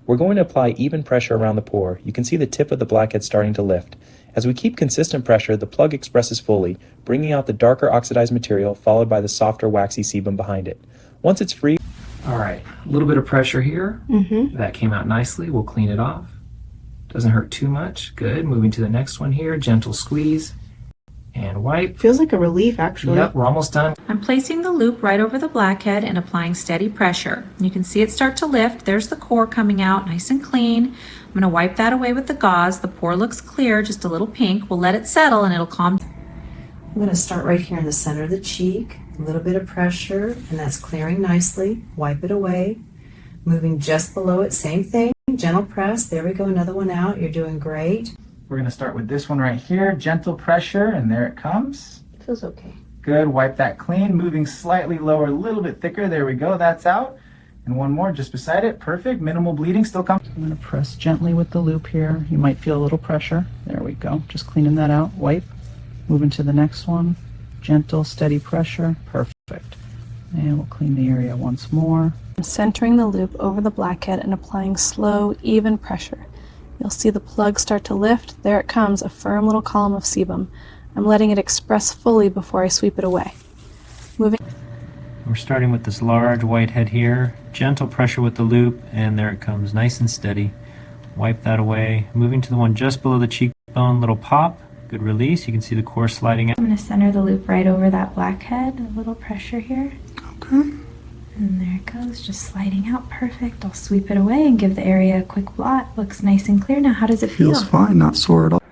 We're going to apply even pressure around the pore. You can see the tip of the blackhead starting to lift. As we keep consistent pressure, the plug expresses fully, bringing out the darker oxidized material followed by the softer waxy sebum behind it. Once it's free... All right, a little bit of pressure here. That came out nicely. We'll clean it off. Doesn't hurt too much. Good. Moving to the next one here. Gentle squeeze and wipe. Feels like a relief, actually. Yep, we're almost done. I'm placing the loop right over the blackhead and applying steady pressure. You can see it start to lift. There's the core coming out nice and clean. I'm going to wipe that away with the gauze. The pore looks clear, just a little pink. We'll let it settle and it'll calm. I'm going to start right here in the center of the cheek. A little bit of pressure, and that's clearing nicely. Wipe it away. Moving just below it, same thing. Gentle press. There we go, another one out. You're doing great. We're going to start with this one right here. Gentle pressure, and there it comes. Feels okay. Good. Wipe that clean. Moving slightly lower, a little bit thicker. There we go. That's out. And one more just beside it. Perfect. Minimal bleeding. Still comes. I'm going to press gently with the loop here. You might feel a little pressure. There we go. Just cleaning that out. Wipe. Moving to the next one. Gentle, steady pressure. Perfect. And we'll clean the area once more. I'm centering the loop over the blackhead and applying slow, even pressure. You'll see the plug start to lift. There it comes, a firm little column of sebum. I'm letting it express fully before I sweep it away. Moving. We're starting with this large whitehead here. Gentle pressure with the loop, and there it comes, nice and steady. Wipe that away. Moving to the one just below the cheekbone, little pop. Good release. You can see the core sliding out. I'm going to center the loop right over that blackhead. A little pressure here. Okay. And there it goes, just sliding out. Perfect. I'll sweep it away and give the area a quick blot. Looks nice and clear now. How does it feel? Feels fine, not sore at all.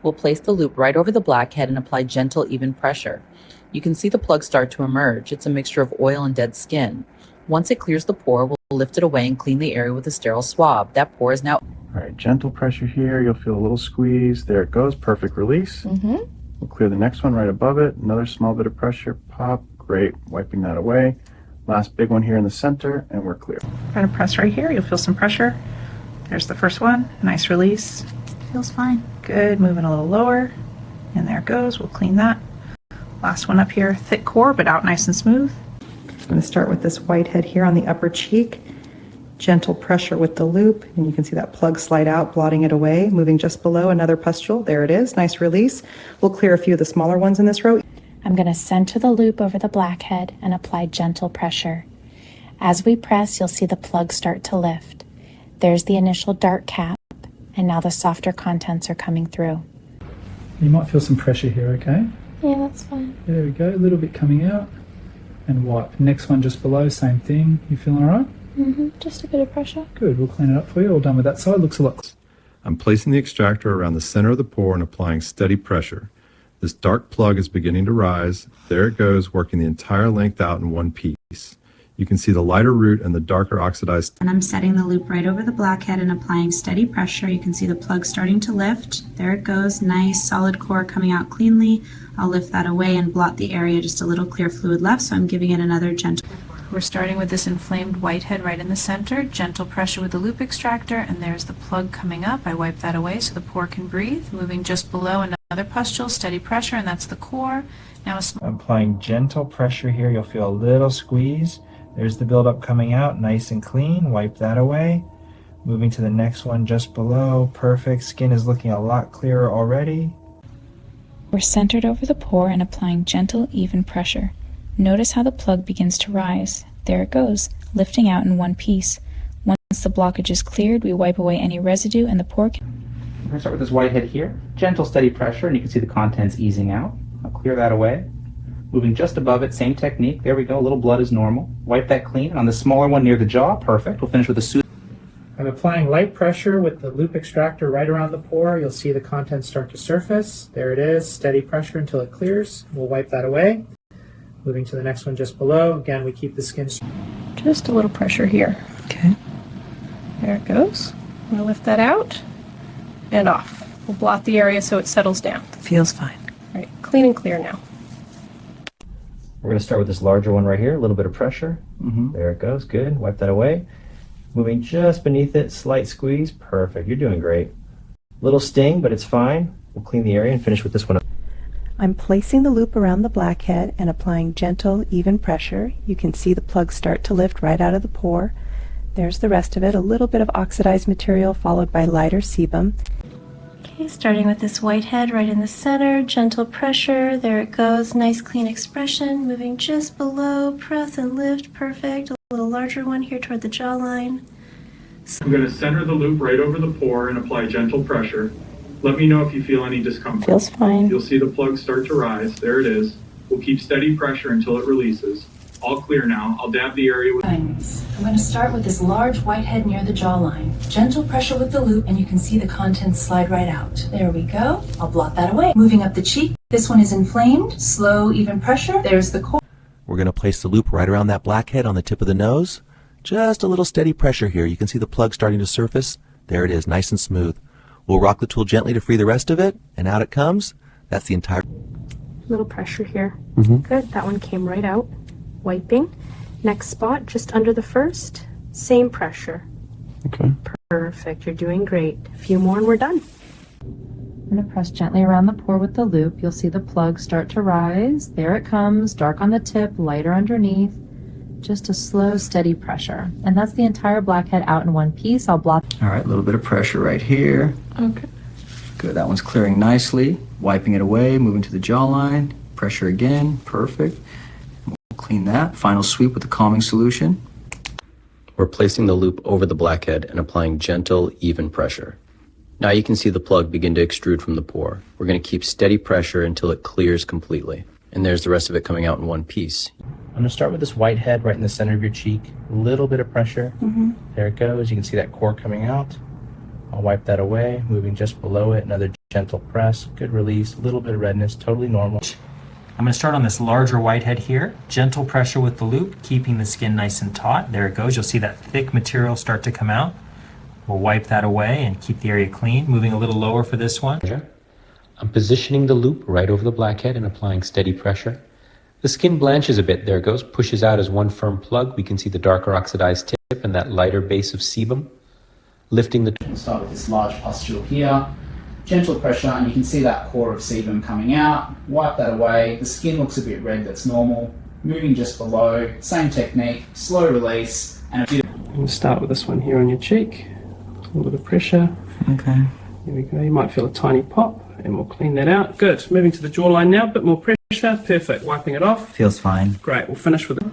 We'll place the loop right over the blackhead and apply gentle, even pressure. You can see the plug start to emerge. It's a mixture of oil and dead skin. Once it clears the pore, we'll lift it away and clean the area with a sterile swab. That pore is now... All right, gentle pressure here. You'll feel a little squeeze. There it goes. Perfect release. We'll clear the next one right above it. Another small bit of pressure. Pop. Great. Wiping that away. Last big one here in the center, and we're clear. Try to press right here. You'll feel some pressure. There's the first one. Nice release. Feels fine. Good. Moving a little lower. And there it goes. We'll clean that. Last one up here. Thick core, but out nice and smooth. I'm going to start with this whitehead here on the upper cheek. Gentle pressure with the loop, and you can see that plug slide out, blotting it away. Moving just below, another pustule. There it is. Nice release. We'll clear a few of the smaller ones in this row. I'm going to center the loop over the blackhead and apply gentle pressure. As we press, you'll see the plug start to lift. There's the initial dark cap, and now the softer contents are coming through. You might feel some pressure here, okay? Yeah, that's fine. There we go, a little bit coming out. And wipe. Next one just below, same thing. You feeling all right? Just a bit of pressure. Good, we'll clean it up for you. All done with that side. Looks a lot. I'm placing the extractor around the center of the pore and applying steady pressure. This dark plug is beginning to rise. There it goes, working the entire length out in one piece. You can see the lighter root and the darker oxidized. And I'm setting the loop right over the blackhead and applying steady pressure. You can see the plug starting to lift. There it goes, nice solid core coming out cleanly. I'll lift that away and blot the area, just a little clear fluid left, so I'm giving it another gentle. We're starting with this inflamed whitehead right in the center. Gentle pressure with the loop extractor, and there's the plug coming up. I wipe that away so the pore can breathe. Moving just below, another pustule, steady pressure, and that's the core. Now I'm applying gentle pressure here. You'll feel a little squeeze. There's the buildup coming out, nice and clean. Wipe that away. Moving to the next one just below. Perfect. Skin is looking a lot clearer already. We're centered over the pore and applying gentle, even pressure. Notice how the plug begins to rise. There it goes, lifting out in one piece. Once the blockage is cleared, we wipe away any residue and the pore can... We're going to start with this whitehead here. Gentle, steady pressure, and you can see the contents easing out. I'll clear that away. Moving just above it, same technique. There we go, a little blood is normal. Wipe that clean. And on the smaller one near the jaw, perfect. We'll finish with a soothe. I'm applying light pressure with the loop extractor right around the pore. You'll see the contents start to surface. There it is, steady pressure until it clears. We'll wipe that away. Moving to the next one just below. Again, we keep the skin... Just a little pressure here. Okay. There it goes. I'm going to lift that out and off. We'll blot the area so it settles down. Feels fine. All right, clean and clear now. We're going to start with this larger one right here. A little bit of pressure. There it goes. Good. Wipe that away. Moving just beneath it. Slight squeeze. Perfect. You're doing great. Little sting, but it's fine. We'll clean the area and finish with this one up. I'm placing the loop around the blackhead and applying gentle, even pressure. You can see the plug start to lift right out of the pore. There's the rest of it, a little bit of oxidized material followed by lighter sebum. Okay, starting with this whitehead right in the center, gentle pressure, there it goes, nice clean expression, moving just below, press and lift, perfect, a little larger one here toward the jawline. I'm going to center the loop right over the pore and apply gentle pressure. Let me know if you feel any discomfort. Feels fine. You'll see the plug start to rise. There it is. We'll keep steady pressure until it releases. All clear now. I'll dab the area with... I'm going to start with this large whitehead near the jawline. Gentle pressure with the loop and you can see the contents slide right out. There we go. I'll blot that away. Moving up the cheek. This one is inflamed. Slow, even pressure. There's the core. We're going to place the loop right around that blackhead on the tip of the nose. Just a little steady pressure here. You can see the plug starting to surface. There it is, nice and smooth. We'll rock the tool gently to free the rest of it, and out it comes. That's the entire... Little pressure here. Good, that one came right out. Wiping. Next spot, just under the first, same pressure. Okay. Perfect, you're doing great. A few more and we're done. I'm going to press gently around the pore with the loop. You'll see the plug start to rise. There it comes, dark on the tip, lighter underneath. Just a slow, steady pressure. And that's the entire blackhead out in one piece. I'll blot. All right, a little bit of pressure right here. Okay. Good, that one's clearing nicely. Wiping it away, moving to the jawline. Pressure again, perfect. We'll clean that. Final sweep with the calming solution. We're placing the loop over the blackhead and applying gentle, even pressure. Now you can see the plug begin to extrude from the pore. We're going to keep steady pressure until it clears completely. And there's the rest of it coming out in one piece. I'm going to start with this whitehead right in the center of your cheek. A little bit of pressure. There it goes. You can see that core coming out. I'll wipe that away, moving just below it. Another gentle press. Good release. A little bit of redness. Totally normal. I'm going to start on this larger whitehead here. Gentle pressure with the loop, keeping the skin nice and taut. There it goes. You'll see that thick material start to come out. We'll wipe that away and keep the area clean. Moving a little lower for this one. I'm positioning the loop right over the blackhead and applying steady pressure. The skin blanches a bit. There it goes. Pushes out as one firm plug. We can see the darker oxidized tip and that lighter base of sebum. Lifting the... We'll start with this large pustule here. Gentle pressure, and you can see that core of sebum coming out. Wipe that away. The skin looks a bit red, that's normal. Moving just below. Same technique. Slow release. And a bit of... We'll start with this one here on your cheek. A little bit of pressure. Okay. Here we go. You might feel a tiny pop, and we'll clean that out. Good. Moving to the jawline now. A bit more pressure. Perfect. Wiping it off. Feels fine. Great. We'll finish with it.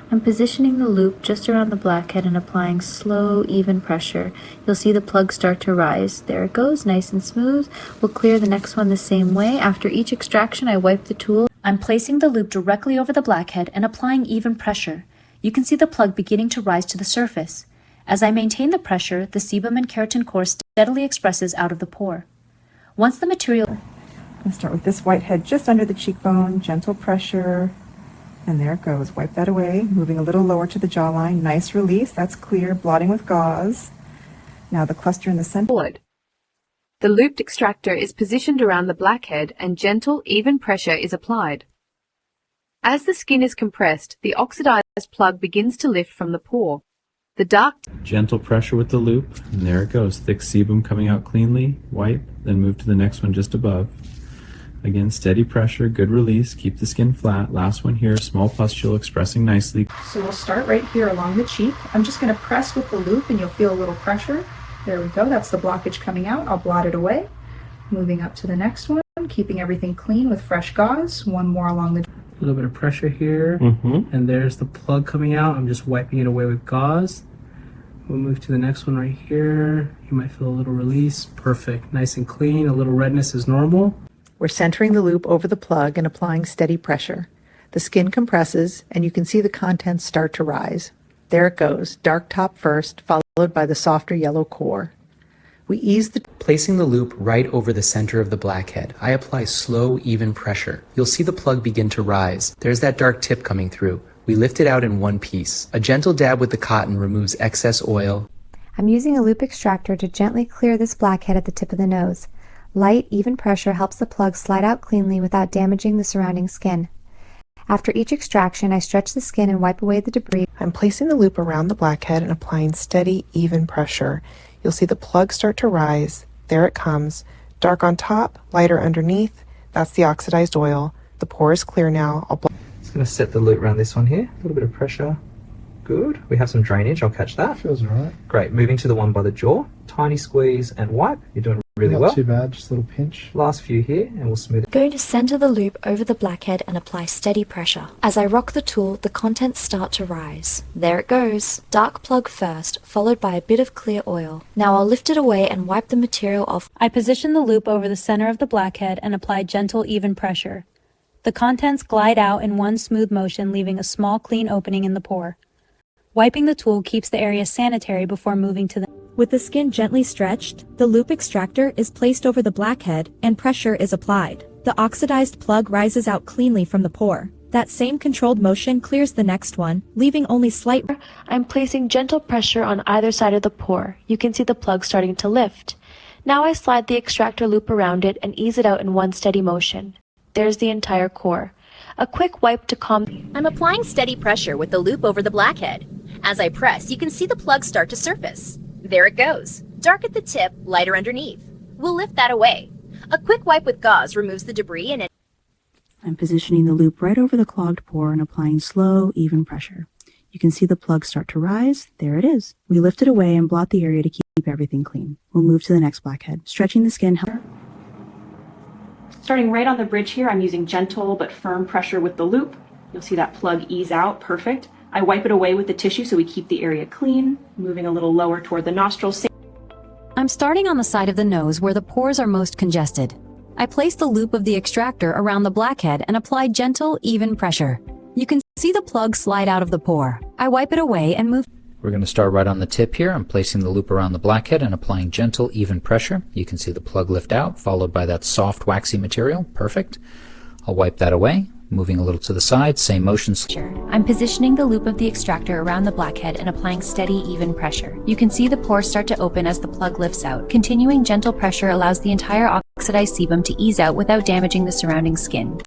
I'm positioning the loop just around the blackhead and applying slow, even pressure. You'll see the plug start to rise. There it goes, nice and smooth. We'll clear the next one the same way. After each extraction, I wipe the tool. I'm placing the loop directly over the blackhead and applying even pressure. You can see the plug beginning to rise to the surface. As I maintain the pressure, the sebum and keratin core steadily expresses out of the pore. Once the material... I'm going to start with this whitehead just under the cheekbone, gentle pressure. And there it goes. Wipe that away. Moving a little lower to the jawline. Nice release. That's clear. Blotting with gauze. Now the cluster in the center. Forward. The looped extractor is positioned around the blackhead and gentle, even pressure is applied. As the skin is compressed, the oxidized plug begins to lift from the pore. The dark... Gentle pressure with the loop, and there it goes. Thick sebum coming out cleanly. Wipe, then move to the next one just above. Again, steady pressure, good release, keep the skin flat. Last one here, small pustule expressing nicely. So we'll start right here along the cheek. I'm just going to press with the loop and you'll feel a little pressure. There we go, that's the blockage coming out. I'll blot it away. Moving up to the next one, keeping everything clean with fresh gauze. One more along the... A little bit of pressure here, and there's the plug coming out. I'm just wiping it away with gauze. We'll move to the next one right here. You might feel a little release. Perfect, nice and clean. A little redness is normal. We're centering the loop over the plug and applying steady pressure. The skin compresses and you can see the contents start to rise. There it goes, dark top first, followed by the softer yellow core. We ease the... Placing the loop right over the center of the blackhead, I apply slow, even pressure. You'll see the plug begin to rise. There's that dark tip coming through. We lift it out in one piece. A gentle dab with the cotton removes excess oil. I'm using a loop extractor to gently clear this blackhead at the tip of the nose. Light, even pressure helps the plug slide out cleanly without damaging the surrounding skin. After each extraction, I stretch the skin and wipe away the debris. I'm placing the loop around the blackhead and applying steady, even pressure. You'll see the plug start to rise. There it comes. Dark on top, lighter underneath. That's the oxidized oil. The pore is clear now. Just going to set the loop around this one here. A little bit of pressure. Good. We have some drainage. I'll catch that. Feels alright. Great. Moving to the one by the jaw. Tiny squeeze and wipe. You're doing really Not well. too bad, just a little pinch. Last few here, and we'll smooth it. Going to center the loop over the blackhead and apply steady pressure. As I rock the tool, the contents start to rise. There it goes. Dark plug first, followed by a bit of clear oil. Now I'll lift it away and wipe the material off. I position the loop over the center of the blackhead and apply gentle, even pressure. The contents glide out in one smooth motion, leaving a small, clean opening in the pore. Wiping the tool keeps the area sanitary before moving to the... With the skin gently stretched, the loop extractor is placed over the blackhead and pressure is applied. The oxidized plug rises out cleanly from the pore. That same controlled motion clears the next one, leaving only slight... I'm placing gentle pressure on either side of the pore. You can see the plug starting to lift. Now I slide the extractor loop around it and ease it out in one steady motion. There's the entire core. A quick wipe to calm... I'm applying steady pressure with the loop over the blackhead. As I press, you can see the plug start to surface. There it goes. Dark at the tip, lighter underneath. We'll lift that away. A quick wipe with gauze removes the debris and... I'm positioning the loop right over the clogged pore and applying slow, even pressure. You can see the plug start to rise. There it is. We lift it away and blot the area to keep everything clean. We'll move to the next blackhead. Stretching the skin... Starting right on the bridge here, I'm using gentle but firm pressure with the loop. You'll see that plug ease out, perfect. I wipe it away with the tissue so we keep the area clean, moving a little lower toward the nostrils. I'm starting on the side of the nose where the pores are most congested. I place the loop of the extractor around the blackhead and apply gentle, even pressure. You can see the plug slide out of the pore. I wipe it away and move... We're going to start right on the tip here. I'm placing the loop around the blackhead and applying gentle, even pressure. You can see the plug lift out, followed by that soft, waxy material. Perfect. I'll wipe that away. Moving a little to the side, same motion. I'm positioning the loop of the extractor around the blackhead and applying steady, even pressure. You can see the pores start to open as the plug lifts out. Continuing gentle pressure allows the entire oxidized sebum to ease out without damaging the surrounding skin.